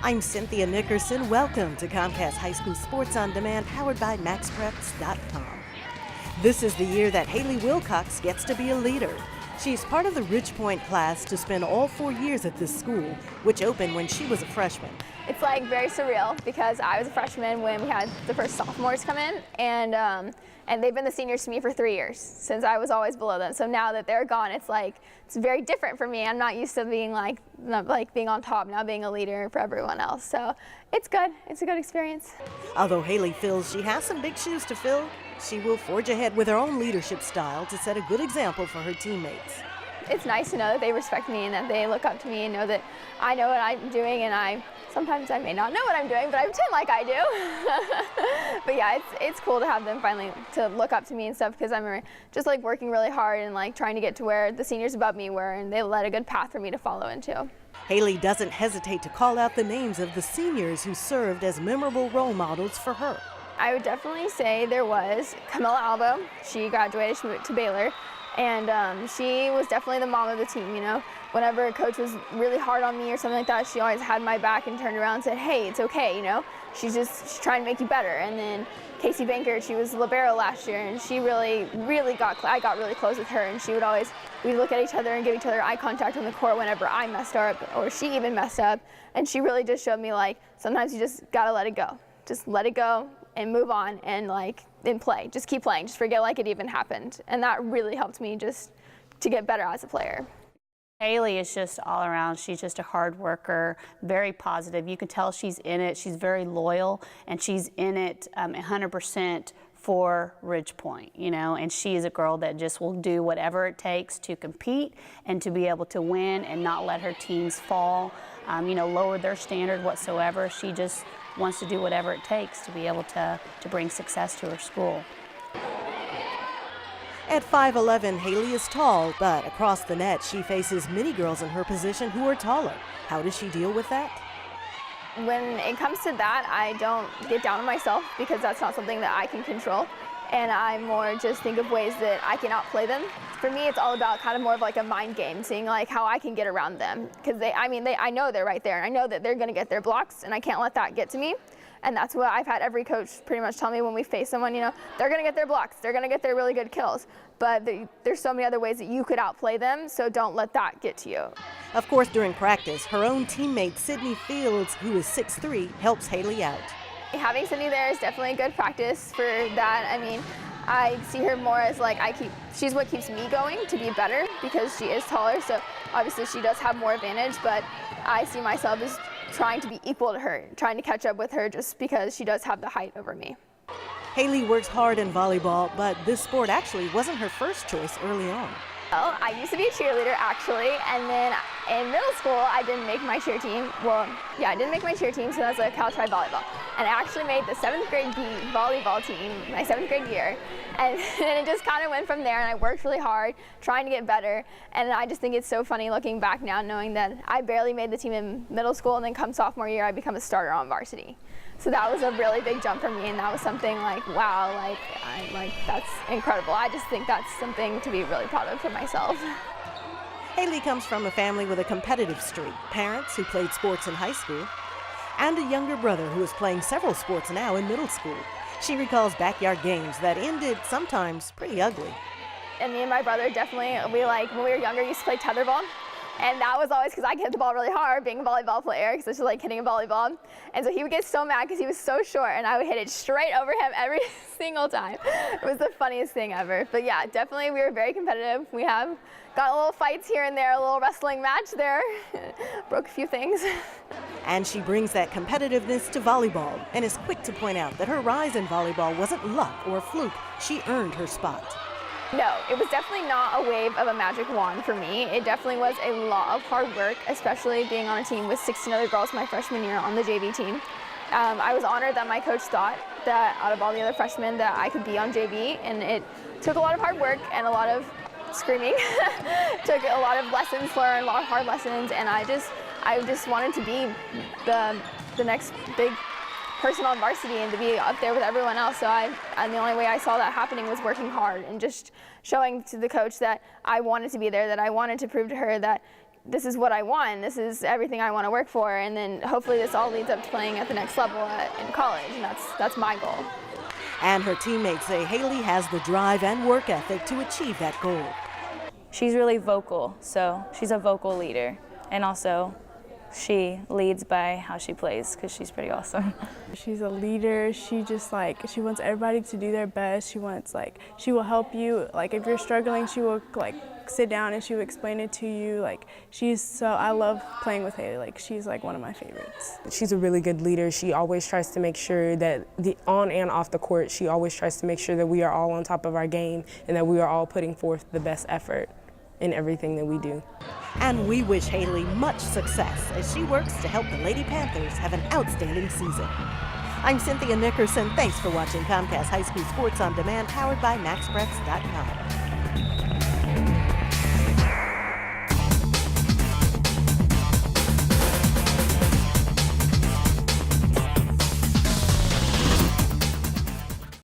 I'm Cynthia Nickerson. Welcome to Comcast High School Sports on Demand, powered by MaxPreps.com. This is the year that Hayley Wilcox gets to be a leader. She's part of the Ridge Point class to spend all 4 years at this school, which opened when she was a freshman. It's like very surreal because I was a freshman when we had the first sophomores come in, and they've been the seniors to me for 3 years since I was always below them. So now that they're gone, it's very different for me. I'm not used to being not being on top, now being a leader for everyone else. So it's good. It's a good experience. Although Hayley feels she has some big shoes to fill, she will forge ahead with her own leadership style to set a good example for her teammates. It's nice to know that they respect me and that they look up to me and know that I know what I'm doing, and sometimes I may not know what I'm doing, but I pretend like I do. But yeah, it's cool to have them finally to look up to me and stuff, because I'm just working really hard and trying to get to where the seniors above me were, and they led a good path for me to follow into. Hayley doesn't hesitate to call out the names of the seniors who served as memorable role models for her. I would definitely say there was Camilla Albo. She graduated, she moved to Baylor. And she was definitely the mom of the team, you know. Whenever a coach was really hard on me or something like that, she always had my back and turned around and said, hey, it's okay, you know. She's trying to make you better. And then Casey Bankert, she was libero last year, and she I got really close with her, and we'd look at each other and give each other eye contact on the court whenever I messed up or she even messed up. And she really just showed me, sometimes you just gotta let it go. Just let it go and move on and play. Just keep playing. Just forget it even happened. And that really helped me just to get better as a player. Hayley is just all around. She's just a hard worker, very positive. You can tell she's in it. She's very loyal, and she's in it 100% for Ridge Point, you know, and she is a girl that just will do whatever it takes to compete and to be able to win and not let her teams fall, lower their standard whatsoever. She just wants to do whatever it takes to be able to bring success to her school. At 5'11", Hayley is tall, but across the net, she faces many girls in her position who are taller. How does she deal with that? When it comes to that, I don't get down on myself, because that's not something that I can control. And I more just think of ways that I can outplay them. For me, it's all about kind of more of a mind game, seeing how I can get around them. Because I know they're right there, and I know that they're going to get their blocks, and I can't let that get to me. And that's what I've had every coach pretty much tell me when we face someone, they're going to get their blocks, they're going to get their really good kills. But there's so many other ways that you could outplay them, so don't let that get to you. Of course, during practice, her own teammate Sydney Fields, who is 6'3", helps Hayley out. Having Sydney there is definitely a good practice for that. I see her more as she's what keeps me going to be better, because she is taller, so obviously she does have more advantage, but I see myself as trying to be equal to her, trying to catch up with her just because she does have the height over me. Hayley works hard in volleyball, but this sport actually wasn't her first choice early on. Well, I used to be a cheerleader actually, and then in middle school I didn't make my cheer team. I didn't make my cheer team, so that's Cal Tri Volleyball. And I actually made the 7th grade B volleyball team my 7th grade year. And it just kind of went from there, and I worked really hard trying to get better. And I just think it's so funny looking back now, knowing that I barely made the team in middle school, and then come sophomore year I become a starter on varsity. So that was a really big jump for me, and that was something wow, that's incredible. I just think that's something to be really proud of for myself. Hayley comes from a family with a competitive streak, parents who played sports in high school, and a younger brother who is playing several sports now in middle school. She recalls backyard games that ended sometimes pretty ugly. And me and my brother definitely, when we were younger, used to play tetherball. And that was always because I could hit the ball really hard, being a volleyball player, because I just hitting a volleyball. And so he would get so mad because he was so short, and I would hit it straight over him every single time. It was the funniest thing ever. But yeah, definitely we were very competitive. We have got a little fights here and there, a little wrestling match there. Broke a few things. And she brings that competitiveness to volleyball, and is quick to point out that her rise in volleyball wasn't luck or fluke. She earned her spot. No, it was definitely not a wave of a magic wand for me. It definitely was a lot of hard work, especially being on a team with 16 other girls my freshman year on the JV team. I was honored that my coach thought that out of all the other freshmen that I could be on JV, and it took a lot of hard work and a lot of screaming. Took a lot of lessons learned, a lot of hard lessons, and I just wanted to be the next big person on varsity and to be up there with everyone else. So and the only way I saw that happening was working hard and just showing to the coach that I wanted to be there, that I wanted to prove to her that this is what I want, and this is everything I want to work for, and then hopefully this all leads up to playing at the next level in college, and that's my goal. And her teammates say Hayley has the drive and work ethic to achieve that goal. She's really vocal, so she's a vocal leader, and also she leads by how she plays because she's pretty awesome. She's a leader. She just she wants everybody to do their best. She will help you. If you're struggling, she will sit down and she will explain it to you. I love playing with Hayley. She's one of my favorites. She's a really good leader. She always tries to make sure that on and off the court, she always tries to make sure that we are all on top of our game and that we are all putting forth the best effort in everything that we do. And we wish Hayley much success as she works to help the Lady Panthers have an outstanding season. I'm Cynthia Nickerson. Thanks for watching Comcast High School Sports on Demand, powered by MaxPreps.com.